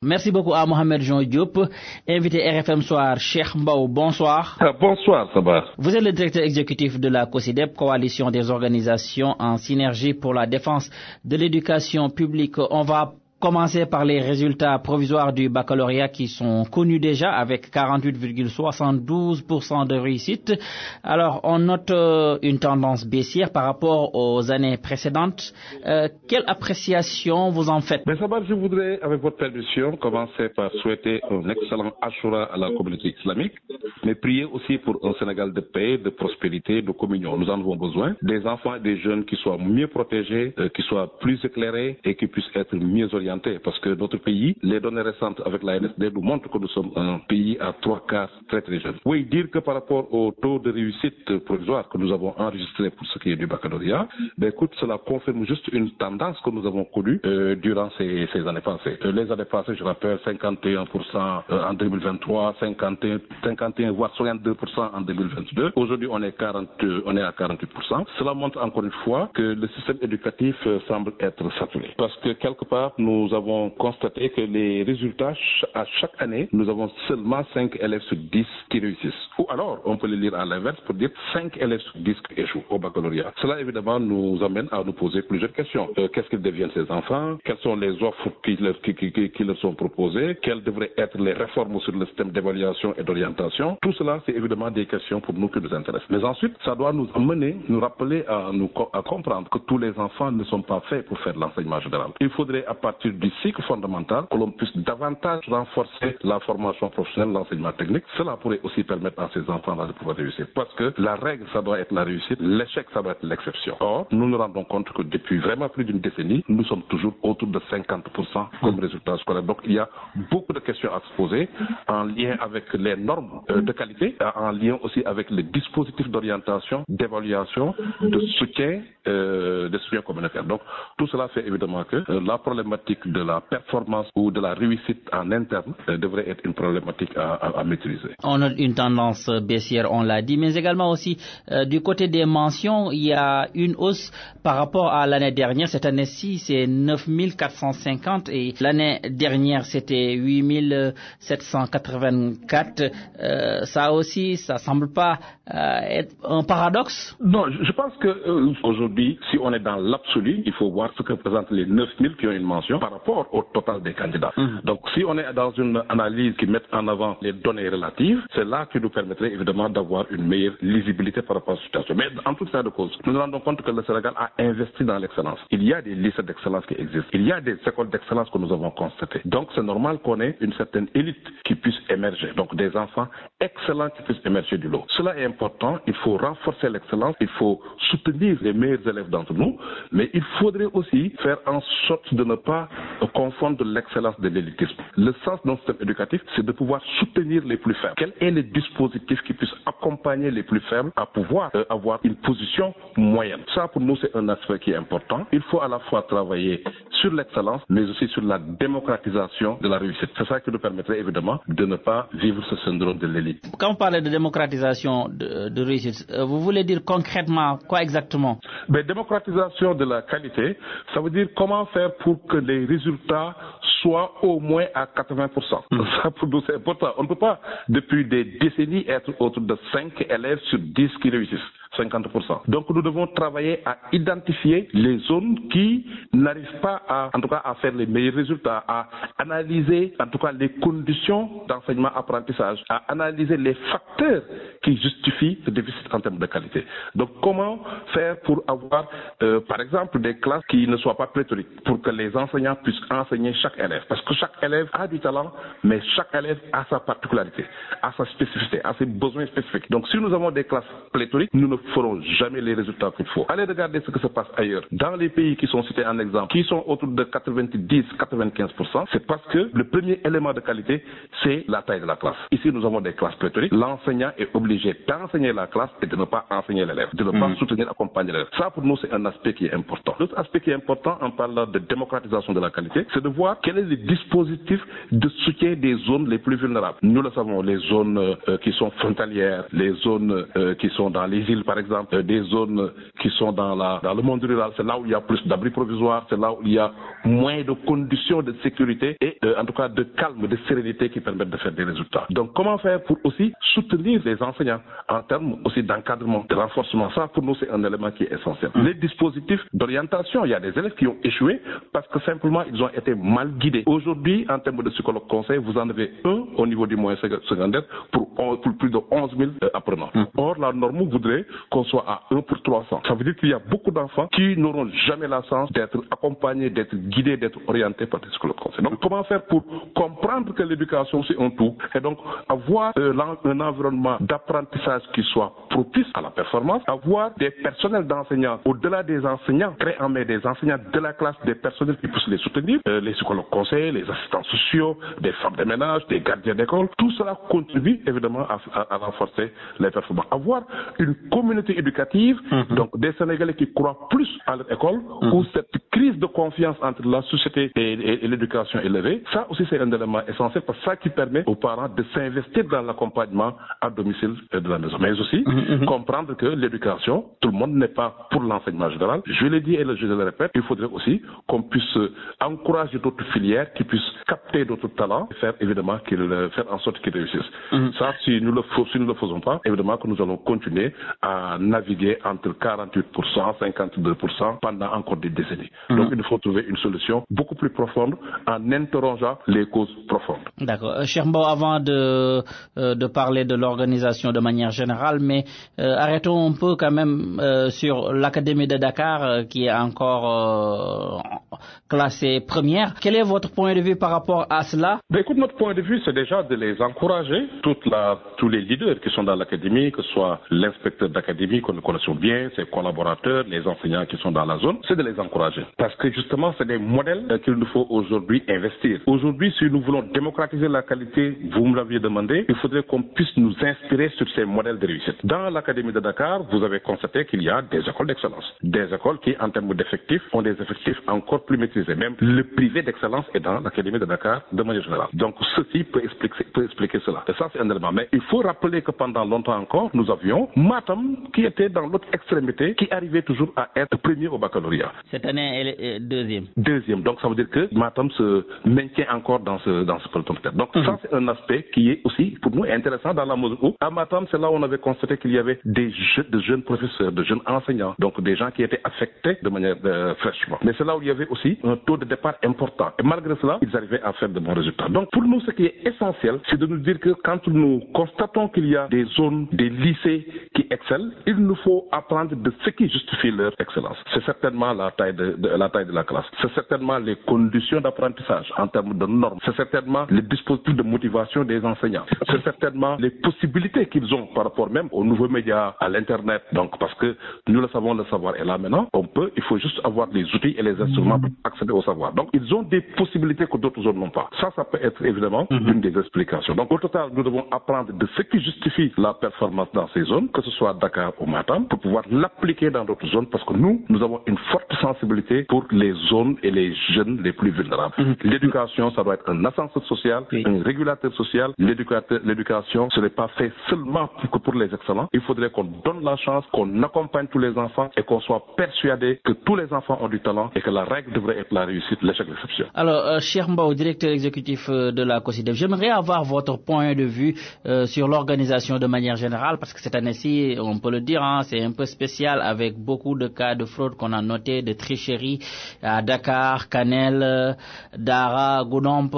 Merci beaucoup à Mohamed Jean Diop. Invité RFM Soir, Cheikh Mbaw, bonsoir. Bonsoir, Sabah. Vous êtes le directeur exécutif de la COSIDEP, Coalition des organisations en synergie pour la défense de l'éducation publique. On va commencer par les résultats provisoires du baccalauréat qui sont connus déjà avec 48,72% de réussite. Alors, on note une tendance baissière par rapport aux années précédentes. Quelle appréciation vous en faites? Mais Sabah, je voudrais, avec votre permission, commencer par souhaiter un excellent Ashura à la communauté islamique, mais prier aussi pour un Sénégal de paix, de prospérité, de communion. Nous en avons besoin. Des enfants et des jeunes qui soient mieux protégés, qui soient plus éclairés et qui puissent être mieux orientés. Parce que notre pays, les données récentes avec la NSD nous montrent que nous sommes un pays à 3/4 très très jeune. Oui, dire que par rapport au taux de réussite provisoire que nous avons enregistré pour ce qui est du baccalauréat, ben écoute, cela confirme juste une tendance que nous avons connue durant ces années passées. Les années passées, je rappelle, 51% en 2023, 51 voire 62% en 2022. Aujourd'hui, on est à 48%. Cela montre encore une fois que le système éducatif semble être saturé. Parce que quelque part, nous avons constaté que les résultats, à chaque année, nous avons seulement 5 élèves sur 10 qui réussissent. Ou alors, on peut le lire à l'inverse pour dire 5 élèves sur 10 qui échouent au baccalauréat. Cela, évidemment, nous amène à nous poser plusieurs questions. Qu'est-ce qu'ils deviennent ces enfants? Quelles sont les offres qui leur sont proposées? Quelles devraient être les réformes sur le système d'évaluation et d'orientation? Tout cela, c'est évidemment des questions pour nous qui nous intéressent. Mais ensuite, ça doit nous amener, nous rappeler à comprendre que tous les enfants ne sont pas faits pour faire l'enseignement général. Il faudrait, à partir du cycle fondamental, que l'on puisse davantage renforcer la formation professionnelle, l'enseignement technique. Cela pourrait aussi permettre à ces enfants-là de pouvoir réussir. Parce que la règle, ça doit être la réussite, l'échec, ça doit être l'exception. Or, nous nous rendons compte que depuis vraiment plus d'une décennie, nous sommes toujours autour de 50% comme résultat scolaire. Donc, il y a beaucoup de questions à se poser en lien avec les normes de qualité, en lien aussi avec les dispositifs d'orientation, d'évaluation, de soutien communautaire. Donc, tout cela fait évidemment que la problématique de la performance ou de la réussite en interne devrait être une problématique à maîtriser. On a une tendance baissière, on l'a dit, mais également aussi du côté des mentions, il y a une hausse par rapport à l'année dernière. Cette année-ci, c'est 9450 et l'année dernière, c'était 8784. Ça aussi, ça semble pas être un paradoxe? Non, je pense que aujourd'hui, si on est dans l'absolu, il faut voir ce que représentent les 9000 qui ont une mention par rapport au total des candidats. Donc, si on est dans une analyse qui met en avant les données relatives, c'est là qui nous permettrait évidemment d'avoir une meilleure lisibilité par rapport à la situation. Mais en tout cas de cause, nous nous rendons compte que le Sénégal a investi dans l'excellence. Il y a des lycées d'excellence qui existent. Il y a des écoles d'excellence que nous avons constatées. Donc, c'est normal qu'on ait une certaine élite qui puisse émerger. Donc, des enfants excellents qui puissent émerger du lot. Cela est important. Il faut renforcer l'excellence. Il faut soutenir les meilleurs élèves d'entre nous. Mais il faudrait aussi faire en sorte de ne pas confondre l'excellence de l'élitisme. Le sens d'un système éducatif, c'est de pouvoir soutenir les plus faibles. Quel est le dispositif qui puisse accompagner les plus faibles à pouvoir avoir une position moyenne? Ça, pour nous, c'est un aspect qui est important. Il faut à la fois travailler sur l'excellence, mais aussi sur la démocratisation de la réussite. C'est ça qui nous permettrait évidemment de ne pas vivre ce syndrome de l'élite. Quand vous parlez de démocratisation de réussite, vous voulez dire concrètement quoi exactement? Démocratisation de la qualité, ça veut dire comment faire pour que les résultats soient au moins à 80%. Ça, pour nous, c'est important. On ne peut pas, depuis des décennies, être autour de 5 élèves sur 10 qui réussissent. 50%. Donc nous devons travailler à identifier les zones qui n'arrivent pas en tout cas à faire les meilleurs résultats, à analyser en tout cas les conditions d'enseignement-apprentissage, à analyser les facteurs qui justifient ce déficit en termes de qualité. Donc comment faire pour avoir par exemple des classes qui ne soient pas pléthoriques, pour que les enseignants puissent enseigner chaque élève, parce que chaque élève a du talent, mais chaque élève a sa particularité, a sa spécificité, a ses besoins spécifiques. Donc si nous avons des classes pléthoriques, nous ne feront jamais les résultats qu'il faut. Allez regarder ce que se passe ailleurs. Dans les pays qui sont cités en exemple, qui sont autour de 90-95%, c'est parce que le premier élément de qualité, c'est la taille de la classe. Ici, nous avons des classes pléthoriques. L'enseignant est obligé obligé d'enseigner la classe et de ne pas enseigner l'élève, de ne pas soutenir, accompagner l'élève. Ça, pour nous, c'est un aspect qui est important. L'autre aspect qui est important en parlant de démocratisation de la qualité, c'est de voir quel est le dispositif de soutien des zones les plus vulnérables. Nous le savons, les zones qui sont frontalières, les zones qui sont dans les îles, par exemple, des zones qui sont dans le monde rural, c'est là où il y a plus d'abris provisoires, c'est là où il y a moins de conditions de sécurité et en tout cas de calme, de sérénité qui permettent de faire des résultats. Donc comment faire pour aussi soutenir les enseignants en termes aussi d'encadrement, de renforcement. Ça, pour nous, c'est un élément qui est essentiel. Les dispositifs d'orientation, il y a des élèves qui ont échoué parce que simplement ils ont été mal guidés. Aujourd'hui, en termes de psychologue conseil, vous en avez un au niveau du moyen secondaire pour plus de 11 000 apprenants. Or, la norme voudrait qu'on soit à 1 pour 300. Ça veut dire qu'il y a beaucoup d'enfants qui n'auront jamais la chance d'être accompagnés, d'être guidés, d'être orientés par des psychologues conseils. Donc, comment faire pour comprendre que l'éducation, c'est un tout et donc avoir un environnement d'apprentissage qui soit propice à la performance, avoir des personnels d'enseignants, au-delà des enseignants, créer en main des enseignants de la classe, des personnels qui puissent les soutenir, les psychologues conseils, les assistants sociaux, des femmes de ménage, des gardiens d'école, tout cela contribue évidemment à renforcer les performances. Avoir une communauté éducative, donc des Sénégalais qui croient plus à leur école, où cette crise de confiance entre la société et l'éducation est levée, ça aussi c'est un élément essentiel parce que ça qui permet aux parents de s'investir dans l'accompagnement à domicile de la maison. Mais aussi comprendre que l'éducation, tout le monde n'est pas pour l'enseignement général. Je l'ai dit et je le répète, il faudrait aussi qu'on puisse encourager d'autres filières qui puissent capter d'autres talents et faire évidemment faire en sorte qu'ils réussissent. Ça, si nous ne le faisons pas, évidemment que nous allons continuer à naviguer entre 48%, 52% pendant encore des décennies. Donc il faut trouver une solution beaucoup plus profonde en interrogeant les causes profondes. D'accord. Cheikh Mbow, avant de parler de l'organisation de manière générale, mais arrêtons un peu quand même sur l'Académie de Dakar qui est encore classée première. Quel est votre point de vue par rapport à cela? Écoute, notre point de vue, c'est déjà de les encourager, tous les leaders qui sont dans l'académie, que ce soit l'inspecteur d'académie que nous connaissons bien, ses collaborateurs, les enseignants qui sont dans la zone, c'est de les encourager. Parce que justement, c'est des modèles qu'il nous faut aujourd'hui investir. Aujourd'hui, si nous voulons démocratiser la qualité, vous me l'aviez demandé, il faudrait qu'on puisse nous inspirer sur ces modèles de réussite. Dans l'Académie de Dakar, vous avez constaté qu'il y a des écoles d'excellence. Des écoles qui, en termes d'effectifs, ont des effectifs encore plus maîtrisés. Même le privé d'excellence est dans l'Académie de Dakar de manière générale. Donc, ceci peut expliquer cela. Et ça, c'est un élément. Mais il faut rappeler que pendant longtemps encore, nous avions Matam qui était dans l'autre extrémité, qui arrivait toujours à être premier au baccalauréat. Cette année, elle est deuxième. Deuxième. Donc, ça veut dire que Matam se maintient encore dans ce peloton de tête. Donc, ça, c'est un aspect qui est aussi, pour nous, intéressant dans la mesure où, à Matam, c'est là où on avait constaté qu'il y avait de jeunes professeurs, de jeunes enseignants, donc des gens qui étaient affectés de manière fraîchement. Mais c'est là où il y avait aussi un taux de départ important. Et malgré cela, ils arrivaient à faire de bons résultats. Donc, pour nous, ce qui est essentiel, c'est de nous dire que quand nous constatons qu'il y a des zones, des lycées qui excellent, il nous faut apprendre de ce qui justifie leur excellence. C'est certainement la taille de la classe. C'est certainement les conditions d'apprentissage en termes de normes. C'est certainement les dispositifs de motivation des enseignants. C'est certainement les possibilités qu'ils ont par rapport même aux nouveaux médias, à l'Internet. Donc, parce que nous le savons, le savoir est là maintenant. Il faut juste avoir les outils et les instruments pour accéder au savoir. Donc, ils ont des possibilités que d'autres zones n'ont pas. Ça peut être évidemment une des explications. Donc, au total, nous devons apprendre de ce qui justifie la performance dans ces zones, que ce soit Dakar ou Matam, pour pouvoir l'appliquer dans d'autres zones, parce que nous avons une forte sensibilité pour les zones et les jeunes les plus vulnérables. L'éducation, ça doit être un ascenseur social, un régulateur social. L'éducation, ce n'est pas fait seulement pour les excellents. Il faudrait qu'on donne la chance, qu'on accompagne tous les enfants et qu'on soit persuadé que tous les enfants ont du talent et que la règle devrait être la réussite, l'échec l'exception. Alors, Cheikh Mbow, directeur exécutif de la COSYDEP, j'aimerais avoir votre point de vue sur l'organisation de manière générale, parce que cette année-ci, on peut le dire, c'est un peu spécial avec beaucoup de cas de fraude qu'on a notés, de tricherie à Dakar, Kanel, Dara, Goudomp.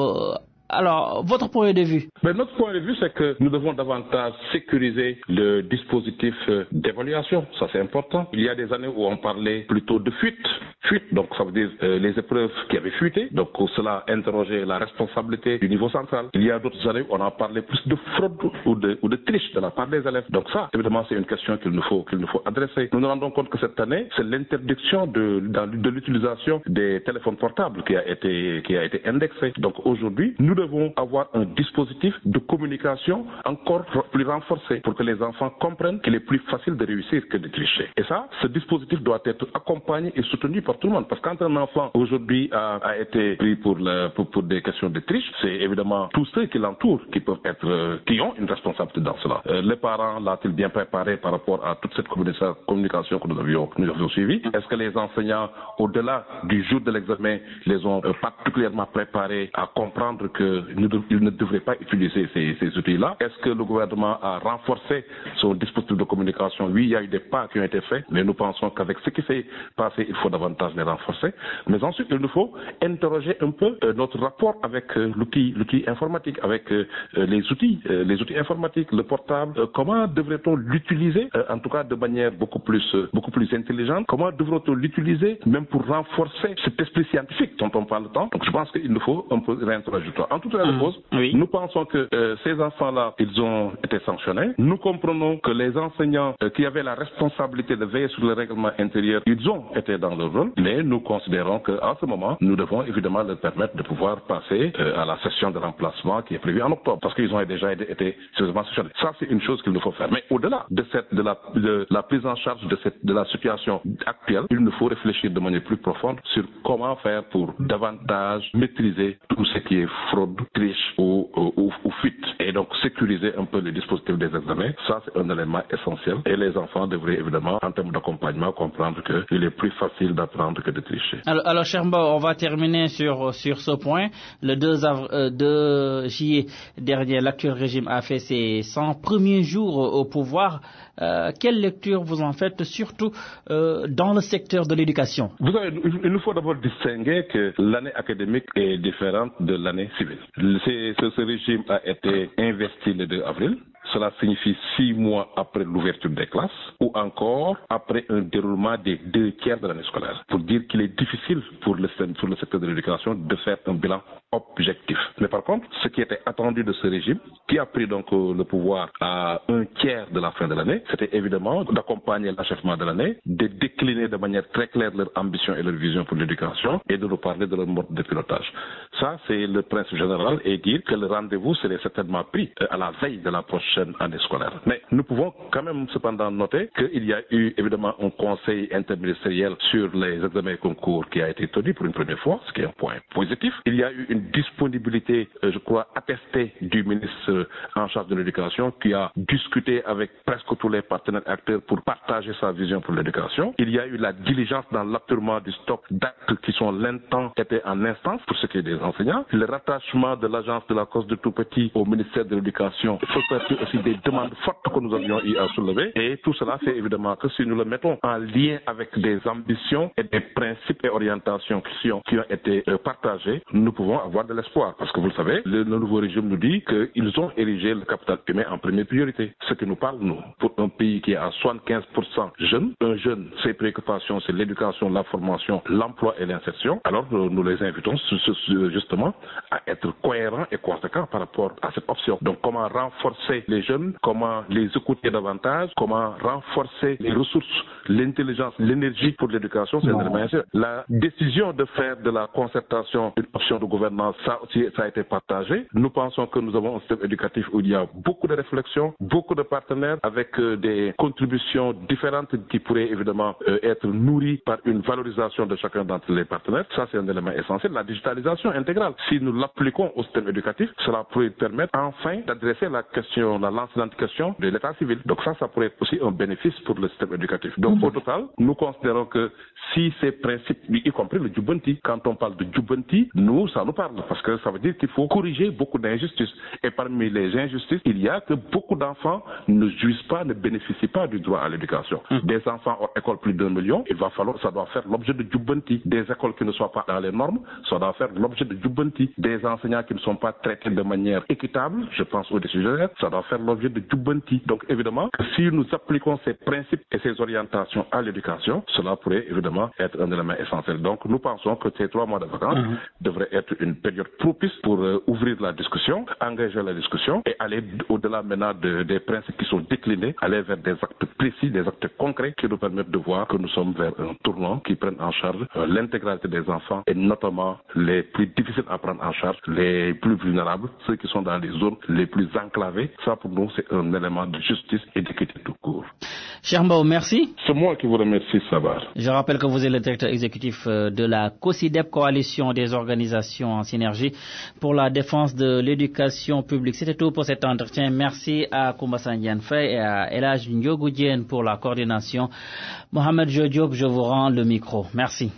Alors, votre point de vue? Notre point de vue, c'est que nous devons davantage sécuriser le dispositif d'évaluation. Ça, c'est important. Il y a des années où on parlait plutôt de fuite, donc ça veut dire les épreuves qui avaient fuité. Donc, cela interrogeait la responsabilité du niveau central. Il y a d'autres années où on a parlé plus de fraude ou de triche de la part des élèves. Donc ça, évidemment, c'est une question qu'il nous faut adresser. Nous nous rendons compte que cette année, c'est l'interdiction de l'utilisation des téléphones portables qui a été indexée. Donc aujourd'hui, nous devons avoir un dispositif de communication encore plus renforcé pour que les enfants comprennent qu'il est plus facile de réussir que de tricher. Et ça, ce dispositif doit être accompagné et soutenu par tout le monde. Parce que quand un enfant aujourd'hui a été pris pour des questions de triche, c'est évidemment tous ceux qui l'entourent qui peuvent être, qui ont une responsabilité dans cela. Les parents l'ont-ils bien préparé par rapport à toute cette communication que nous avions suivie? Est-ce que les enseignants, au-delà du jour de l'examen, les ont particulièrement préparés à comprendre qu'ils ne devraient pas utiliser ces outils-là? Est-ce que le gouvernement a renforcé son dispositif de communication? Oui, il y a eu des pas qui ont été faits, mais nous pensons qu'avec ce qui s'est passé, il faut davantage les renforcer. Mais ensuite, il nous faut interroger un peu notre rapport avec l'outil informatique, avec les outils informatiques, le portable. Comment devrait-on l'utiliser, en tout cas de manière beaucoup plus intelligente? Comment devrait-on l'utiliser même pour renforcer cet esprit scientifique dont on parle tant? Donc je pense qu'il nous faut un peu réinterroger tout. En tout cas, nous pensons que ces enfants-là, ils ont été sanctionnés. Nous comprenons que les enseignants qui avaient la responsabilité de veiller sur le règlement intérieur, ils ont été dans leur rôle, mais nous considérons qu'en ce moment, nous devons évidemment leur permettre de pouvoir passer à la session de remplacement qui est prévue en octobre, parce qu'ils ont déjà été sérieusement sanctionnés. Ça, c'est une chose qu'il nous faut faire. Mais au-delà de la prise en charge de la situation actuelle, il nous faut réfléchir de manière plus profonde sur comment faire pour davantage maîtriser tout ce qui est fraude, triche ou fuite, et donc sécuriser un peu les dispositifs des examens. Ça, c'est un élément essentiel. Et les enfants devraient évidemment, en termes d'accompagnement, comprendre qu'il est plus facile d'apprendre que de tricher. Alors Chermba, on va terminer sur ce point. Le 2 juillet dernier, l'actuel régime a fait ses 100 premiers jours au pouvoir. Quelle lecture vous en faites, surtout dans le secteur de l'éducation? Vous savez, il nous faut d'abord distinguer que l'année académique est différente de l'année civile. Ce régime a été investi le 2 avril. Cela signifie 6 mois après l'ouverture des classes ou encore après un déroulement des 2 tiers de l'année scolaire. Pour dire qu'il est difficile pour le secteur de l'éducation de faire un bilan objectif. Mais par contre, ce qui était attendu de ce régime, qui a pris donc le pouvoir à 1 tiers de la fin de l'année, c'était évidemment d'accompagner l'achèvement de l'année, de décliner de manière très claire leur ambition et leur vision pour l'éducation et de nous parler de leur mode de pilotage. Ça, c'est le principe général, et dire que le rendez-vous serait certainement pris à la veille de la prochaine année scolaire. Mais nous pouvons quand même cependant noter qu'il y a eu évidemment un conseil interministériel sur les examens et concours qui a été tenu pour une première fois, ce qui est un point positif. Il y a eu une disponibilité, je crois, attestée du ministre en charge de l'éducation, qui a discuté avec presque tous les partenaires acteurs pour partager sa vision pour l'éducation. Il y a eu la diligence dans l'apurement du stock d'actes qui sont longtemps étaient en instance pour ce qui est des enseignants. Le rattachement de l'agence de la cause de tout petit au ministère de l'éducation fait aussi des demandes fortes que nous avions eu à soulever. Et tout cela fait évidemment que si nous le mettons en lien avec des ambitions et des principes et orientations qui ont été partagés, nous pouvons avoir de l'espoir. Parce que vous le savez, le nouveau régime nous dit qu'ils ont érigé le capital humain en première priorité. Ce qui nous parle, nous, pour un pays qui est à 75% jeune, un jeune, ses préoccupations, c'est l'éducation, la formation, l'emploi et l'insertion. Alors nous les invitons justement à être cohérents et conséquents par rapport à cette option. Donc comment renforcer les jeunes, comment les écouter davantage, comment renforcer les ressources, l'intelligence, l'énergie pour l'éducation, c'est un élément essentiel. La décision de faire de la concertation une option de gouvernance, ça aussi, ça a été partagé. Nous pensons que nous avons un système éducatif où il y a beaucoup de réflexions, beaucoup de partenaires avec des contributions différentes qui pourraient évidemment être nourries par une valorisation de chacun d'entre les partenaires. Ça, c'est un élément essentiel. La digitalisation intégrale, si nous l'appliquons au système éducatif, cela pourrait permettre enfin d'adresser la lancinante question de l'état civil. Donc ça pourrait être aussi un bénéfice pour le système éducatif. Donc au total, nous considérons que si ces principes, y compris le Djubbanti, quand on parle de Djubbanti, ça nous parle, parce que ça veut dire qu'il faut corriger beaucoup d'injustices. Et parmi les injustices, il y a que beaucoup d'enfants ne jouissent pas, ne bénéficient pas du droit à l'éducation. Des enfants hors école plus d'1 million, ça doit faire l'objet de Djubbanti. Des écoles qui ne soient pas dans les normes, ça doit faire l'objet de Djubbanti. Des enseignants qui ne sont pas traités de manière équitable, je pense aux décisionnaires, ça doit faire faire l'objet de Djubanti. Donc évidemment, si nous appliquons ces principes et ces orientations à l'éducation, cela pourrait évidemment être un élément essentiel. Donc nous pensons que ces 3 mois de vacances devraient être une période propice pour ouvrir la discussion, engager la discussion et aller au-delà maintenant des principes qui sont déclinés, aller vers des actes précis, des actes concrets qui nous permettent de voir que nous sommes vers un tournant qui prenne en charge l'intégralité des enfants et notamment les plus difficiles à prendre en charge, les plus vulnérables, ceux qui sont dans les zones les plus enclavées. Ça pour nous c'est un élément de justice et d'équité tout court. Cheikh Mbow, merci. C'est moi qui vous remercie, Sabar. Je rappelle que vous êtes le directeur exécutif de la COSIDEP, Coalition des organisations en synergie pour la défense de l'éducation publique. C'était tout pour cet entretien. Merci à Koumba Sandiane Faye et à Elhadj Ndiogou Diène pour la coordination. Mohamed Diop, je vous rends le micro. Merci.